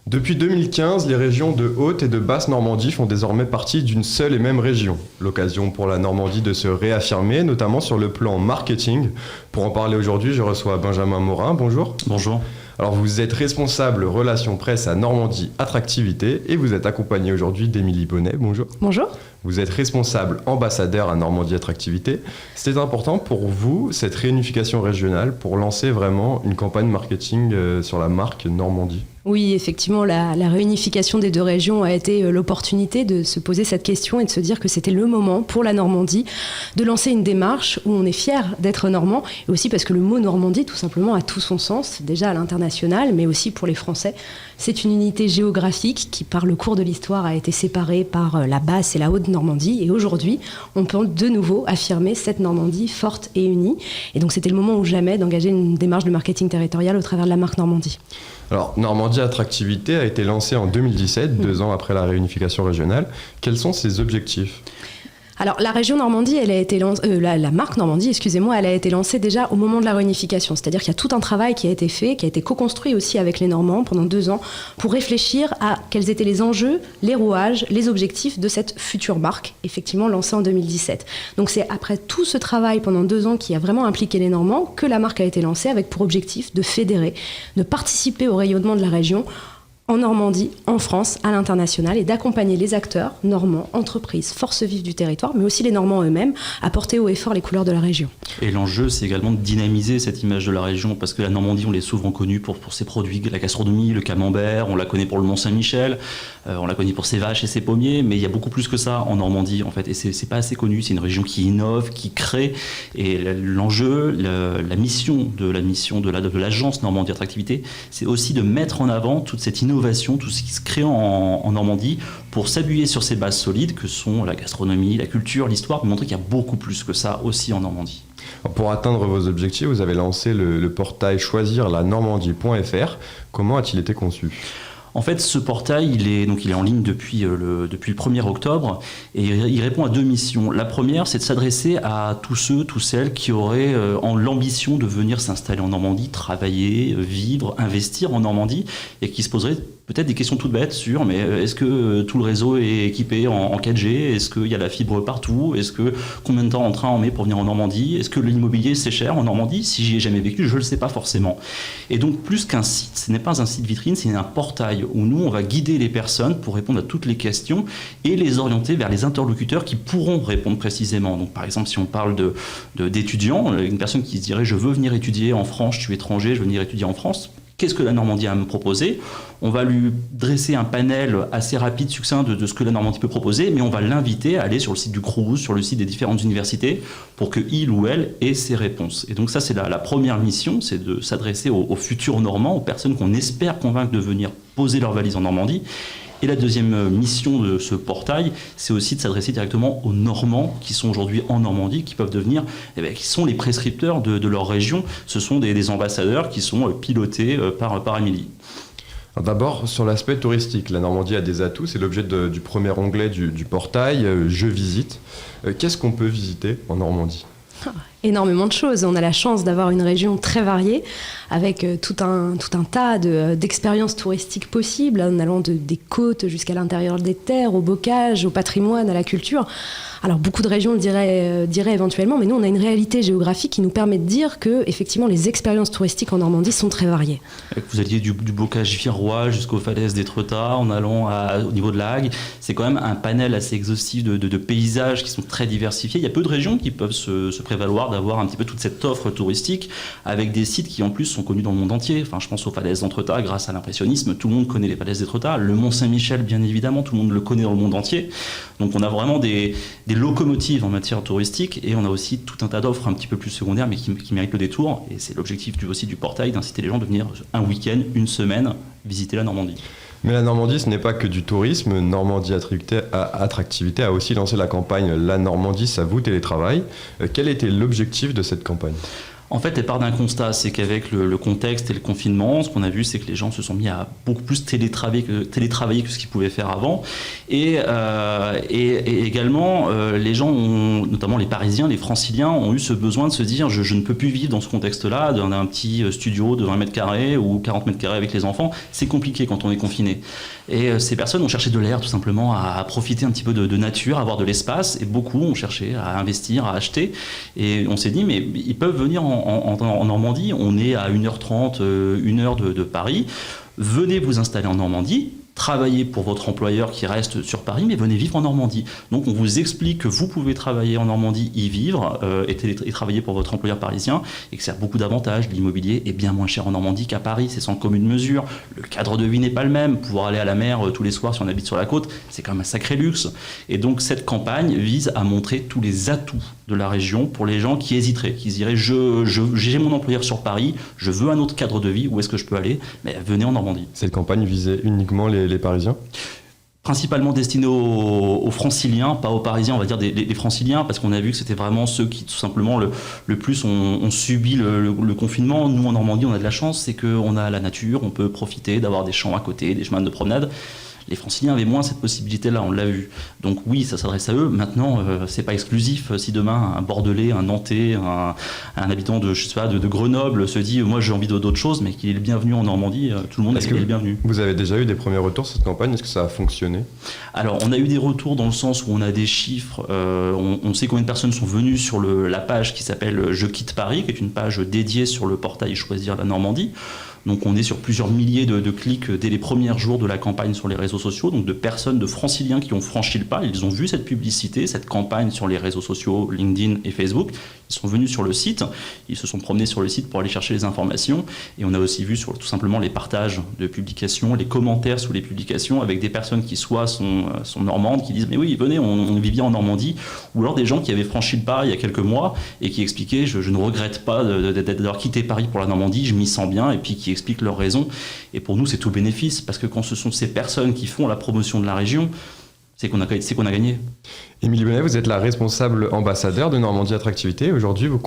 Depuis 2015, les régions de Haute et de Basse Normandie font désormais partie d'une seule et même région. L'occasion pour la Normandie de se réaffirmer, notamment sur le plan marketing. Pour en parler aujourd'hui, je reçois Benjamin Morin. Bonjour. Bonjour. Alors vous êtes responsable relations presse à Normandie Attractivité et vous êtes accompagné aujourd'hui d'Émilie Bonnet. Bonjour. Bonjour. Vous êtes responsable ambassadeur à Normandie Attractivité. C'était important pour vous, cette réunification régionale, pour lancer vraiment une campagne marketing sur la marque Normandie? Oui, effectivement, la réunification des deux régions a été l'opportunité de se poser cette question et de se dire que c'était le moment pour la Normandie de lancer une démarche où on est fier d'être normand, et aussi parce que le mot Normandie, tout simplement, a tout son sens, déjà à l'international, mais aussi pour les Français. C'est une unité géographique qui, par le cours de l'histoire, a été séparée par la Basse et la Haute Normandie, et aujourd'hui, on peut de nouveau affirmer cette Normandie forte et unie. Et donc, c'était le moment ou jamais d'engager une démarche de marketing territorial au travers de la marque Normandie. Alors, Normandie Attractivité a été lancée en 2017, 2 ans après la réunification régionale. Quels sont ses objectifs ? Alors, la région Normandie, elle a été la marque Normandie, excusez-moi, elle a été lancée déjà au moment de la réunification. C'est-à-dire qu'il y a tout un travail qui a été fait, qui a été co-construit aussi avec les Normands pendant 2 ans, pour réfléchir à quels étaient les enjeux, les rouages, les objectifs de cette future marque, effectivement lancée en 2017. Donc c'est après tout ce travail pendant 2 ans qui a vraiment impliqué les Normands que la marque a été lancée avec pour objectif de fédérer, de participer au rayonnement de la région en Normandie, en France, à l'international, et d'accompagner les acteurs normands, entreprises, forces vives du territoire, mais aussi les Normands eux-mêmes, à porter haut et fort les couleurs de la région. Et l'enjeu, c'est également de dynamiser cette image de la région, parce que la Normandie, on l'est souvent connue pour ses produits, la gastronomie, le camembert, on la connaît pour le Mont-Saint-Michel, on la connaît pour ses vaches et ses pommiers, mais il y a beaucoup plus que ça en Normandie, en fait, et c'est pas assez connu. C'est une région qui innove, qui crée, et l'enjeu, la mission de l'agence Normandie Attractivité, c'est aussi de mettre en avant toute cette innovation, tout ce qui se crée en Normandie, pour s'appuyer sur ces bases solides que sont la gastronomie, la culture, l'histoire, mais montrer qu'il y a beaucoup plus que ça aussi en Normandie. Pour atteindre vos objectifs, vous avez lancé le portail choisirlanormandie.fr. Comment a-t-il été conçu ? En fait, ce portail, il est en ligne depuis le 1er octobre, et il répond à 2 missions. La première, c'est de s'adresser à tous ceux, toutes celles qui auraient l'ambition de venir s'installer en Normandie, travailler, vivre, investir en Normandie, et qui se poseraient peut-être des questions toutes bêtes sur mais est-ce que tout le réseau est équipé en 4G ? Est-ce qu'il y a la fibre partout ? Combien de temps en train on met pour venir en Normandie ? Est-ce que l'immobilier c'est cher en Normandie ? Si j'y ai jamais vécu, je ne le sais pas forcément. Et donc plus qu'un site, ce n'est pas un site vitrine, c'est un portail où nous on va guider les personnes pour répondre à toutes les questions et les orienter vers les interlocuteurs qui pourront répondre précisément. Donc par exemple, si on parle d'étudiants, une personne qui se dirait je veux venir étudier en France, je suis étranger, je veux venir étudier en France. Qu'est-ce que la Normandie a à me proposer ? On va lui dresser un panel assez rapide, succinct de ce que la Normandie peut proposer, mais on va l'inviter à aller sur le site du Crous, sur le site des différentes universités, pour qu'il ou elle ait ses réponses. Et donc ça, c'est la première mission, c'est de s'adresser aux futurs Normands, aux personnes qu'on espère convaincre de venir poser leur valise en Normandie. Et la deuxième mission de ce portail, c'est aussi de s'adresser directement aux Normands qui sont aujourd'hui en Normandie, qui peuvent devenir, qui sont les prescripteurs de leur région. Ce sont des ambassadeurs qui sont pilotés par Émilie. D'abord, sur l'aspect touristique, la Normandie a des atouts. C'est l'objet du premier onglet du portail, Je visite. Qu'est-ce qu'on peut visiter en Normandie ? Énormément de choses. On a la chance d'avoir une région très variée, avec tout un tas d'expériences touristiques possibles, en allant des côtes jusqu'à l'intérieur des terres, au bocage, au patrimoine, à la culture. Alors beaucoup de régions le diraient éventuellement, mais nous on a une réalité géographique qui nous permet de dire que effectivement les expériences touristiques en Normandie sont très variées. Vous alliez du bocage virois jusqu'aux falaises d'Étretat, en allant au niveau de la Hague. C'est quand même un panel assez exhaustif de paysages qui sont très diversifiés. Il y a peu de régions qui peuvent se prévaloir d'avoir un petit peu toute cette offre touristique, avec des sites qui en plus sont connus dans le monde entier. Enfin, je pense aux falaises d'Étretat, grâce à l'impressionnisme, tout le monde connaît les falaises d'Étretat. Le Mont-Saint-Michel, bien évidemment, tout le monde le connaît dans le monde entier. Donc on a vraiment des locomotives en matière touristique, et on a aussi tout un tas d'offres un petit peu plus secondaires mais qui méritent le détour, et c'est l'objectif aussi du portail, d'inciter les gens à venir un week-end, une semaine, visiter la Normandie. Mais la Normandie, ce n'est pas que du tourisme. Normandie Attractivité a aussi lancé la campagne La Normandie, ça vous télétravail. Quel était l'objectif de cette campagne ? En fait, elle part d'un constat, c'est qu'avec le contexte et le confinement, ce qu'on a vu, c'est que les gens se sont mis à beaucoup plus télétravailler que ce qu'ils pouvaient faire avant. Et également, les gens, notamment les Parisiens, les Franciliens, ont eu ce besoin de se dire je ne peux plus vivre dans ce contexte-là, d'un petit studio de 20 mètres carrés ou 40 mètres carrés avec les enfants. C'est compliqué quand on est confiné. Et ces personnes ont cherché de l'air, tout simplement, à profiter un petit peu de nature, à avoir de l'espace. Et beaucoup ont cherché à investir, à acheter. Et on s'est dit, mais ils peuvent venir en Normandie. On est à 1h30, 1h de Paris. Venez vous installer en Normandie. Travaillez pour votre employeur qui reste sur Paris, mais venez vivre en Normandie. Donc on vous explique que vous pouvez travailler en Normandie, y vivre et travailler pour votre employeur parisien et que ça a beaucoup d'avantages. L'immobilier est bien moins cher en Normandie qu'à Paris, c'est sans commune mesure. Le cadre de vie n'est pas le même. Pouvoir aller à la mer tous les soirs si on habite sur la côte, c'est quand même un sacré luxe. Et donc cette campagne vise à montrer tous les atouts de la région pour les gens qui hésiteraient, qui se diraient j'ai mon employeur sur Paris, je veux un autre cadre de vie, où est-ce que je peux aller? Mais venez en Normandie. Cette campagne visait uniquement les Parisiens? Principalement destinés aux franciliens, pas aux parisiens, on va dire les franciliens, parce qu'on a vu que c'était vraiment ceux qui tout simplement le plus ont subi le confinement. Nous en Normandie, on a de la chance, c'est qu'on a la nature, on peut profiter d'avoir des champs à côté, des chemins de promenade. Les franciliens avaient moins cette possibilité-là, on l'a vu. Donc oui, ça s'adresse à eux. Maintenant, c'est pas exclusif. Si demain, un Bordelais, un Nantais, un habitant de Grenoble se dit « moi j'ai envie d'autre chose », mais qu'il est le bienvenu en Normandie, tout le monde est le bienvenu. Vous avez déjà eu des premiers retours sur cette campagne? Est-ce que ça a fonctionné? Alors, on a eu des retours dans le sens où on a des chiffres. On sait combien de personnes sont venues sur la page qui s'appelle « Je quitte Paris », qui est une page dédiée sur le portail « Choisir la Normandie ». Donc on est sur plusieurs milliers de clics dès les premiers jours de la campagne sur les réseaux sociaux, donc de personnes, de franciliens qui ont franchi le pas. Ils ont vu cette publicité, cette campagne sur les réseaux sociaux, LinkedIn et Facebook. Ils sont venus sur le site, ils se sont promenés sur le site pour aller chercher les informations. Et on a aussi vu tout simplement les partages de publications, les commentaires sous les publications avec des personnes qui soit sont normandes, qui disent « mais oui, venez, on vit bien en Normandie », ou alors des gens qui avaient franchi le pas il y a quelques mois et qui expliquaient « je ne regrette pas d'avoir quitté Paris pour la Normandie, je m'y sens bien », et puis qui expliquent leurs raisons. Et pour nous, c'est tout bénéfice, parce que quand ce sont ces personnes qui font la promotion de la région, c'est qu'on a gagné. Émilie Bonnet, vous êtes la responsable ambassadeur de Normandie Attractivité. Aujourd'hui, vous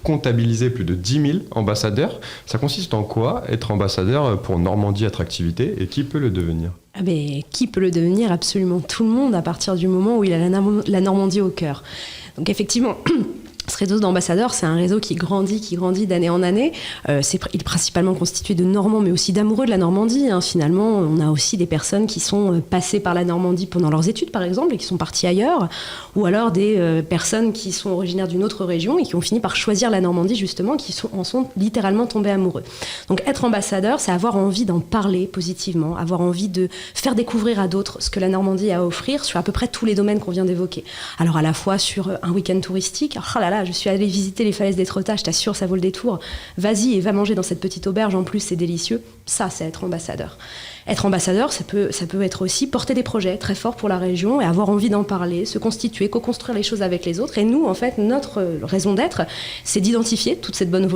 comptabilisez plus de 10 000 ambassadeurs. Ça consiste en quoi, être ambassadeur pour Normandie Attractivité, et qui peut le devenir? Qui peut le devenir? Absolument tout le monde, à partir du moment où il a la Normandie au cœur. Donc effectivement... Ce réseau d'ambassadeurs, c'est un réseau qui grandit d'année en année. Il est principalement constitué de Normands, mais aussi d'amoureux de la Normandie. Finalement, on a aussi des personnes qui sont passées par la Normandie pendant leurs études, par exemple, et qui sont parties ailleurs. Ou alors des personnes qui sont originaires d'une autre région et qui ont fini par choisir la Normandie, justement, qui en sont littéralement tombés amoureux. Donc être ambassadeur, c'est avoir envie d'en parler positivement, avoir envie de faire découvrir à d'autres ce que la Normandie a à offrir sur à peu près tous les domaines qu'on vient d'évoquer. Alors à la fois sur un week-end touristique, je suis allée visiter les falaises d'Étretat, je t'assure, ça vaut le détour. Vas-y et va manger dans cette petite auberge, en plus c'est délicieux. Ça, c'est être ambassadeur. Être ambassadeur, ça peut être aussi porter des projets très forts pour la région et avoir envie d'en parler, se constituer, co-construire les choses avec les autres. Et nous, en fait, notre raison d'être, c'est d'identifier toutes ces bonnes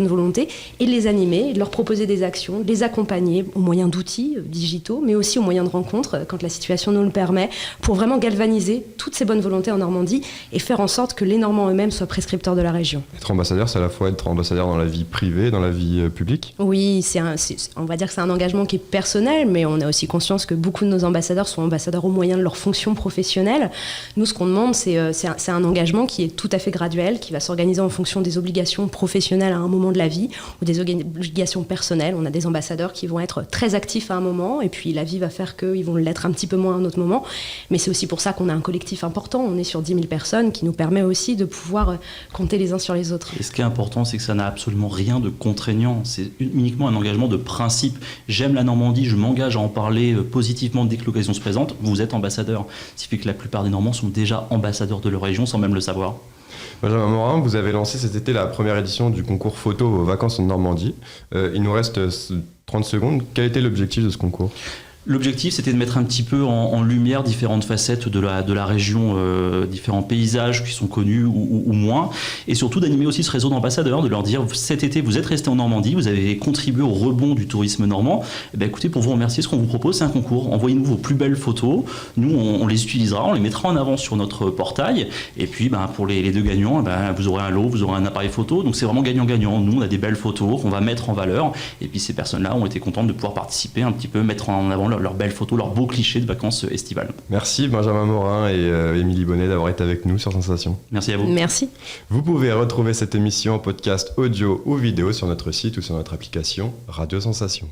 volontés et de les animer, de leur proposer des actions, de les accompagner au moyen d'outils digitaux, mais aussi au moyen de rencontres, quand la situation nous le permet, pour vraiment galvaniser toutes ces bonnes volontés en Normandie et faire en sorte que les Normands eux-mêmes soient prescripteurs de la région. Être ambassadeur, c'est à la fois être ambassadeur dans la vie privée, dans la vie publique? Oui, on va dire que c'est un engagement qui est personnel, mais on a aussi conscience que beaucoup de nos ambassadeurs sont ambassadeurs au moyen de leur fonction professionnelle. Nous, ce qu'on demande, c'est un engagement qui est tout à fait graduel, qui va s'organiser en fonction des obligations professionnelles à un moment de la vie ou des obligations personnelles. On a des ambassadeurs qui vont être très actifs à un moment, et puis la vie va faire qu'ils vont l'être un petit peu moins à un autre moment. Mais c'est aussi pour ça qu'on a un collectif important. On est sur 10 000 personnes, qui nous permet aussi de pouvoir compter les uns sur les autres. Et ce qui est important, c'est que ça n'a absolument rien de contraignant. C'est uniquement un engagement de principe. J'aime la Normandie, je m'engage à en parler positivement dès que l'occasion se présente. Vous êtes ambassadeur. Ce qui fait que la plupart des Normands sont déjà ambassadeurs de leur région sans même le savoir. Benjamin Morin, vous avez lancé cet été la première édition du concours photo aux vacances en Normandie. Il nous reste 30 secondes. Quel était l'objectif de ce concours ? L'objectif, c'était de mettre un petit peu en lumière différentes facettes de la région, différents paysages qui sont connus ou moins, et surtout d'animer aussi ce réseau d'ambassadeurs, de leur dire cet été vous êtes restés en Normandie, vous avez contribué au rebond du tourisme normand. Eh bien, écoutez, pour vous remercier, ce qu'on vous propose, c'est un concours. Envoyez-nous vos plus belles photos. Nous, on les utilisera, on les mettra en avant sur notre portail. Et puis, pour les deux gagnants, vous aurez un lot, vous aurez un appareil photo. Donc, c'est vraiment gagnant-gagnant. Nous, on a des belles photos qu'on va mettre en valeur. Et puis, ces personnes-là ont été contentes de pouvoir participer un petit peu, mettre en avant leurs belles photos, leurs beaux clichés de vacances estivales. Merci Benjamin Morin et Émilie Bonnet d'avoir été avec nous sur Sensation. Merci à vous. Merci. Vous pouvez retrouver cette émission en podcast audio ou vidéo sur notre site ou sur notre application Radio Sensation.